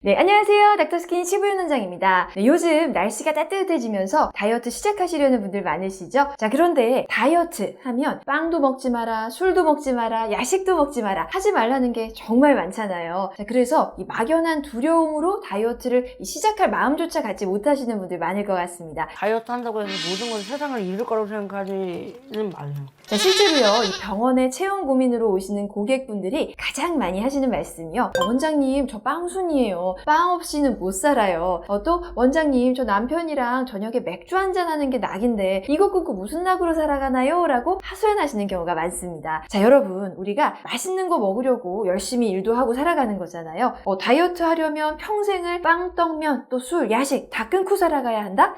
네, 안녕하세요. 닥터스킨 시부윤 원장입니다. 네, 요즘 날씨가 따뜻해지면서 다이어트 시작하시려는 분들 많으시죠? 자, 그런데 다이어트 하면 빵도 먹지 마라, 술도 먹지 마라, 야식도 먹지 마라 하지 말라는 게 정말 많잖아요. 자, 그래서 이 막연한 두려움으로 다이어트를 시작할 마음조차 갖지 못하시는 분들 많을 것 같습니다. 다이어트 한다고 해서 모든 건 세상을 잃을 거라고 생각하지는 마세요. 자, 실제로요, 이 병원에 체온 고민으로 오시는 고객분들이 가장 많이 하시는 말씀이요. 원장님, 저 빵순이에요. 빵 없이는 못 살아요. 또 원장님, 저 남편이랑 저녁에 맥주 한잔 하는 게 낙인데 이거 끊고 무슨 낙으로 살아가나요? 라고 하소연하시는 경우가 많습니다. 자, 여러분, 우리가 맛있는 거 먹으려고 열심히 일도 하고 살아가는 거잖아요. 다이어트 하려면 평생을 빵, 떡면, 또 술, 야식 다 끊고 살아가야 한다?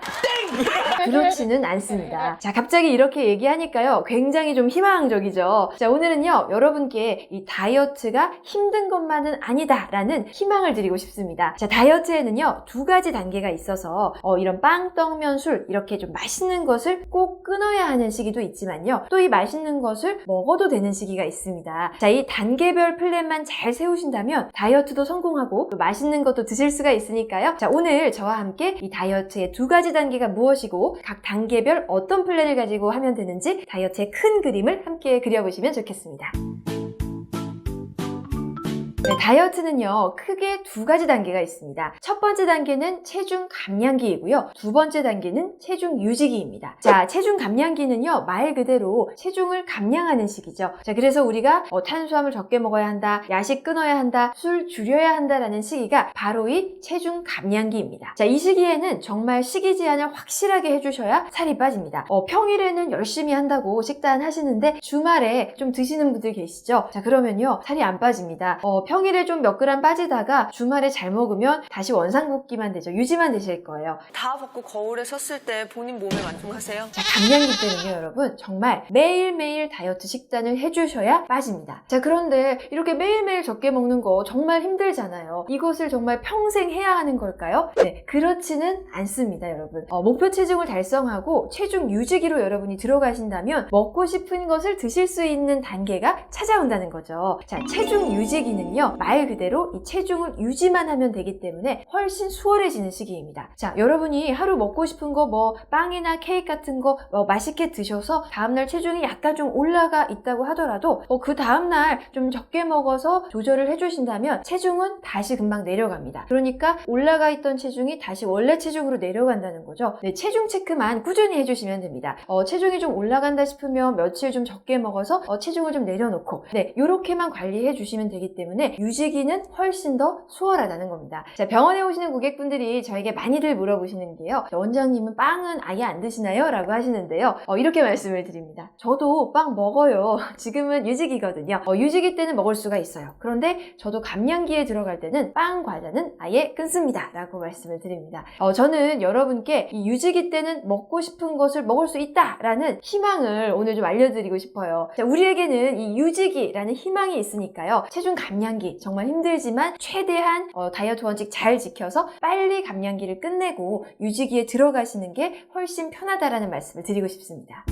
그렇지는 않습니다. 자, 갑자기 이렇게 얘기하니까요, 굉장히 좀 희망적이죠. 자, 오늘은요, 여러분께 이 다이어트가 힘든 것만은 아니다라는 희망을 드리고 싶습니다. 자, 다이어트에는요, 두 가지 단계가 있어서 이런 빵, 떡면, 술 이렇게 좀 맛있는 것을 꼭 끊어야 하는 시기도 있지만요, 또 이 맛있는 것을 먹어도 되는 시기가 있습니다. 자, 이 단계별 플랜만 잘 세우신다면 다이어트도 성공하고 또 맛있는 것도 드실 수가 있으니까요. 자, 오늘 저와 함께 이 다이어트의 두 가지 단계가 무엇이고 각 단계별 어떤 플랜을 가지고 하면 되는지 다이어트의 큰 그림을 함께 그려보시면 좋겠습니다. 네, 다이어트는요, 크게 두 가지 단계가 있습니다. 첫 번째 단계는 체중 감량기이고요. 두 번째 단계는 체중 유지기입니다. 자, 체중 감량기는요, 말 그대로 체중을 감량하는 시기죠. 자, 그래서 우리가 탄수화물 적게 먹어야 한다, 야식 끊어야 한다, 술 줄여야 한다라는 시기가 바로 이 체중 감량기입니다. 자, 이 시기에는 정말 식이 제한을 확실하게 해주셔야 살이 빠집니다. 평일에는 열심히 한다고 식단 하시는데 주말에 좀 드시는 분들 계시죠? 자, 그러면요, 살이 안 빠집니다. 평일에 좀 몇 그램 빠지다가 주말에 잘 먹으면 다시 원상복귀만 되죠. 유지만 되실 거예요. 다 벗고 거울에 섰을 때 본인 몸에 만족하세요? 자, 감량기 때는요, 여러분, 정말 매일매일 다이어트 식단을 해주셔야 빠집니다. 자, 그런데 이렇게 매일매일 적게 먹는 거 정말 힘들잖아요. 이것을 정말 평생 해야 하는 걸까요? 네, 그렇지는 않습니다, 여러분. 목표 체중을 달성하고 체중 유지기로 여러분이 들어가신다면 먹고 싶은 것을 드실 수 있는 단계가 찾아온다는 거죠. 자, 체중 유지기는요, 말 그대로 이 체중을 유지만 하면 되기 때문에 훨씬 수월해지는 시기입니다. 자, 여러분이 하루 먹고 싶은 거 빵이나 케이크 같은 거 맛있게 드셔서 다음날 체중이 약간 좀 올라가 있다고 하더라도 그 다음날 좀 적게 먹어서 조절을 해주신다면 체중은 다시 금방 내려갑니다. 그러니까 올라가 있던 체중이 다시 원래 체중으로 내려간다는 거죠. 네, 체중 체크만 꾸준히 해주시면 됩니다. 체중이 좀 올라간다 싶으면 며칠 좀 적게 먹어서 체중을 좀 내려놓고, 네, 요렇게만 관리해 주시면 되기 때문에 유지기는 훨씬 더 수월하다는 겁니다. 자, 병원에 오시는 고객분들이 저에게 많이들 물어보시는 게요, 원장님은 빵은 아예 안 드시나요? 라고 하시는데요, 이렇게 말씀을 드립니다. 저도 빵 먹어요. 지금은 유지기거든요. 유지기 때는 먹을 수가 있어요. 그런데 저도 감량기에 들어갈 때는 빵, 과자는 아예 끊습니다. 라고 말씀을 드립니다. 저는 여러분께 이 유지기 때는 먹고 싶은 것을 먹을 수 있다라는 희망을 오늘 좀 알려드리고 싶어요. 자, 우리에게는 이 유지기라는 희망이 있으니까요, 체중 감량기 정말 힘들지만 최대한 다이어트 원칙 잘 지켜서 빨리 감량기를 끝내고 유지기에 들어가시는 게 훨씬 편하다라는 말씀을 드리고 싶습니다.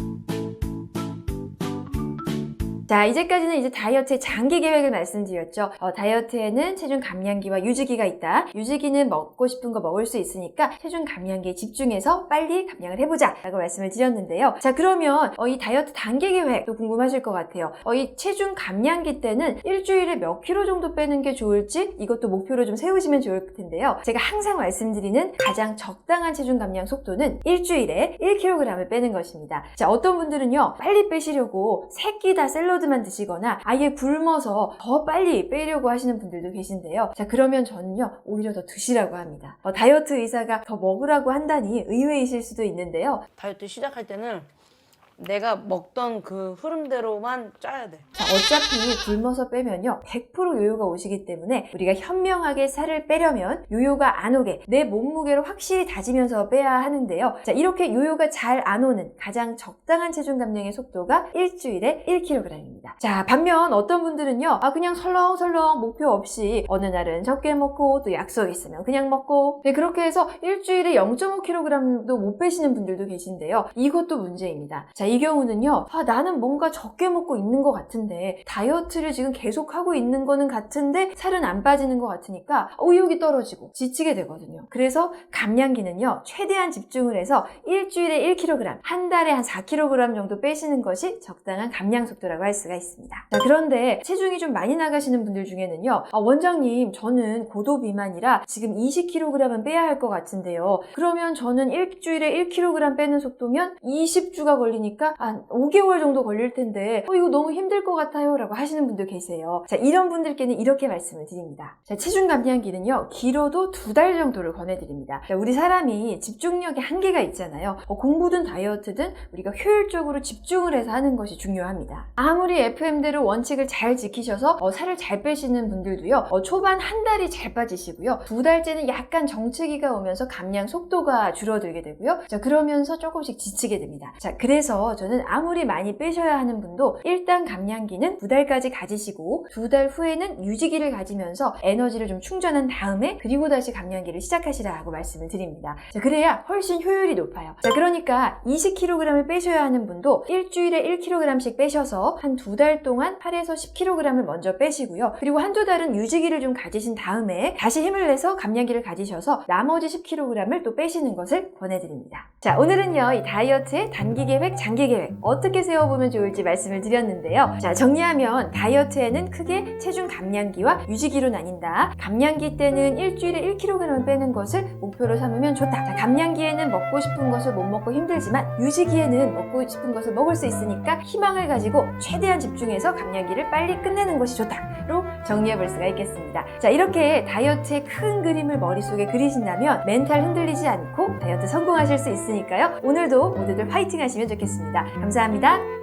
자, 이제까지는 이제 다이어트의 장기 계획을 말씀드렸죠. 다이어트에는 체중 감량기와 유지기가 있다. 유지기는 먹고 싶은 거 먹을 수 있으니까 체중 감량기에 집중해서 빨리 감량을 해보자 라고 말씀을 드렸는데요. 자, 그러면 이 다이어트 단계 계획도 궁금하실 것 같아요. 이 체중 감량기 때는 일주일에 몇 킬로 정도 빼는 게 좋을지 이것도 목표로 좀 세우시면 좋을 텐데요. 제가 항상 말씀드리는 가장 적당한 체중 감량 속도는 일주일에 1kg을 빼는 것입니다. 자, 어떤 분들은요, 빨리 빼시려고 3끼 다 샐러드만 드시거나 아예 굶어서 더 빨리 빼려고 하시는 분들도 계신데요. 자, 그러면 저는요, 오히려 더 드시라고 합니다. 다이어트 의사가 더 먹으라고 한다니 의외이실 수도 있는데요. 다이어트 시작할 때는 내가 먹던 그 흐름대로만 짜야 돼. 자, 어차피 굶어서 빼면요, 100% 요요가 오시기 때문에 우리가 현명하게 살을 빼려면 요요가 안 오게 내 몸무게를 확실히 다지면서 빼야 하는데요. 자, 이렇게 요요가 잘 안 오는 가장 적당한 체중 감량의 속도가 일주일에 1kg입니다. 자, 반면 어떤 분들은요, 그냥 설렁설렁 목표 없이 어느 날은 적게 먹고 또 약속 있으면 그냥 먹고, 네, 그렇게 해서 일주일에 0.5kg도 못 빼시는 분들도 계신데요. 이것도 문제입니다. 자, 이 경우는요, 나는 뭔가 적게 먹고 있는 것 같은데 다이어트를 지금 계속하고 있는 거는 같은데 살은 안 빠지는 것 같으니까 의욕이 떨어지고 지치게 되거든요. 그래서 감량기는요, 최대한 집중을 해서 일주일에 1kg, 한 달에 한 4kg 정도 빼시는 것이 적당한 감량 속도라고 할 수가 있습니다. 자, 그런데 체중이 좀 많이 나가시는 분들 중에는요, 원장님 저는 고도 비만이라 지금 20kg은 빼야 할 것 같은데요. 그러면 저는 일주일에 1kg 빼는 속도면 20주가 걸리니까 한 5개월 정도 걸릴 텐데 이거 너무 힘들 것 같아요 라고 하시는 분들 계세요. 자, 이런 분들께는 이렇게 말씀을 드립니다. 자, 체중 감량기는요, 길어도 2달 정도를 권해드립니다. 자, 우리 사람이 집중력에 한계가 있잖아요. 공부든 다이어트든 우리가 효율적으로 집중을 해서 하는 것이 중요합니다. 아무리 FM대로 원칙을 잘 지키셔서 살을 잘 빼시는 분들도요, 초반 한 달이 잘 빠지시고요, 2달째는 약간 정체기가 오면서 감량 속도가 줄어들게 되고요. 자, 그러면서 조금씩 지치게 됩니다. 자, 그래서 저는 아무리 많이 빼셔야 하는 분도 일단 감량기는 2달까지 가지시고 2달 후에는 유지기를 가지면서 에너지를 좀 충전한 다음에 그리고 다시 감량기를 시작하시라고 말씀을 드립니다. 자, 그래야 훨씬 효율이 높아요. 자, 그러니까 20kg을 빼셔야 하는 분도 일주일에 1kg씩 빼셔서 한 2달 동안 8에서 10kg을 먼저 빼시고요. 그리고 한두 달은 유지기를 좀 가지신 다음에 다시 힘을 내서 감량기를 가지셔서 나머지 10kg을 또 빼시는 것을 권해드립니다. 자, 오늘은요, 이 다이어트의 단기 계획, 장기 계획 어떻게 세워보면 좋을지 말씀을 드렸는데요. 자, 정리하면 다이어트에는 크게 체중 감량기와 유지기로 나뉜다. 감량기 때는 일주일에 1kg을 빼는 것을 목표로 삼으면 좋다. 자, 감량기에는 먹고 싶은 것을 못 먹고 힘들지만 유지기에는 먹고 싶은 것을 먹을 수 있으니까 희망을 가지고 최대한 집중해서 감량기를 빨리 끝내는 것이 좋다로 정리해 볼 수가 있겠습니다. 자, 이렇게 다이어트의 큰 그림을 머릿속에 그리신다면 멘탈 흔들리지 않고 다이어트 성공하실 수 있으니까요. 오늘도 모두들 파이팅 하시면 좋겠습니다. 감사합니다.